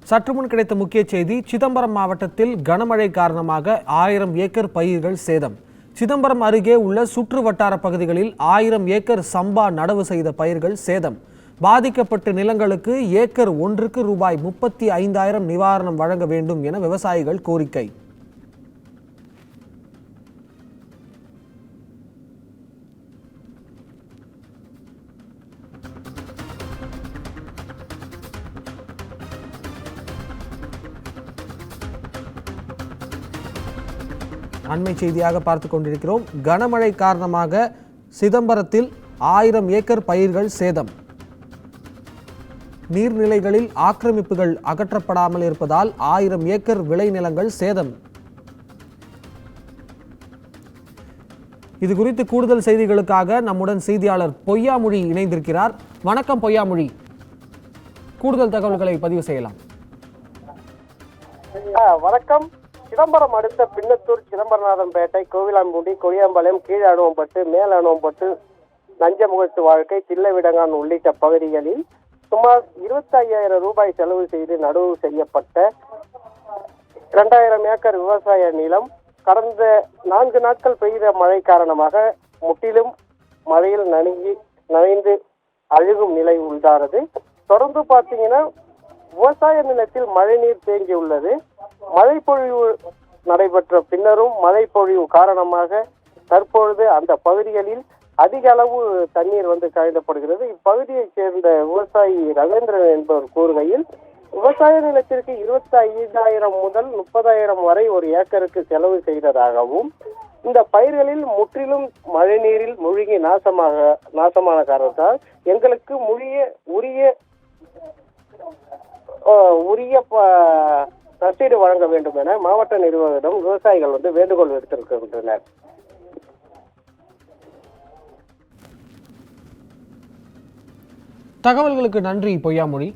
சற்றுமுன் கிடைத்த முக்கிய செய்தி. சிதம்பரம் மாவட்டத்தில் கனமழை காரணமாக 1000 ஏக்கர் பயிர்கள் சேதம். சிதம்பரம் அருகே உள்ள சுற்று வட்டார பகுதிகளில் 1000 ஏக்கர் சம்பா நடவு செய்த பயிர்கள் சேதம். பாதிக்கப்பட்ட நிலங்களுக்கு ஏக்கர் ஒன்றுக்கு ரூபாய் 35,000 நிவாரணம் வழங்க வேண்டும் என விவசாயிகள் கோரிக்கை. அண்மை செய்தியாக பார்த்து கொண்டிருக்கிறோம். கனமழை காரணமாக சிதம்பரத்தில் 1000 ஏக்கர் பயிர்கள் சேதம். நீர்நிலைகளில் ஆக்கிரமிப்புகள் அகற்றப்படாமல் இருப்பதால் 1000 ஏக்கர் விளைநிலங்கள் சேதம். இது குறித்து கூடுதல் செய்திகளுக்காக நம்முடன் செய்தியாளர் பொய்யாமொழி இணைந்திருக்கிறார். வணக்கம் பொய்யாமொழி, கூடுதல் தகவல்களை பதிவு செய்யலாம். வணக்கம். சிதம்பரம் அடுத்த பின்னத்தூர், சிதம்பரநாதன்பேட்டை, கோவிலாம்பூண்டி, கொடியாம்பாளையம், கீழானுவம்பட்டு, மேலானுவம்பட்டு, நஞ்சமுகத்து வாழ்க்கை, தில்லைவிடங்கான் உள்ளிட்ட பகுதிகளில் சுமார் 25,000 ரூபாய் செலவு செய்து நடவு செய்யப்பட்ட 2000 ஏக்கர் விவசாய நிலம் கடந்த 4 நாட்கள் பெய்த மழை காரணமாக முற்றிலும் மழையில் நனைந்து அழுகும் நிலை உள்ளானது. தொடர்ந்து பார்த்தீங்கன்னா விவசாய நிலத்தில் மழைநீர் தேங்கி உள்ளது. மழைப்பொழிவு நடைபெற்ற பின்னரும் மழைப்பொழிவு காரணமாக தற்பொழுது அந்த பகுதிகளில் அதிக அளவு தண்ணீர் கழிக்கப்படுகிறது. இப்பகுதியைச் சேர்ந்த விவசாயி ரவீந்திரன் என்பவர் கூறுகையில், விவசாய நிலத்திற்கு 25,000 முதல் 30,000 வரை ஒரு ஏக்கருக்கு செலவு செய்ததாகவும், இந்த பயிர்களில் முற்றிலும் மழை நீரில் மூழ்கி நாசமான காரணத்தால் எங்களுக்கு உரிய ரசீது வழங்க வேண்டும் என மாவட்ட நிர்வாகிடம் விவசாயிகள் வேண்டுகோள் விடுத்திருக்கின்றனர். தகவல்களுக்கு நன்றி பொய்யாமொழி.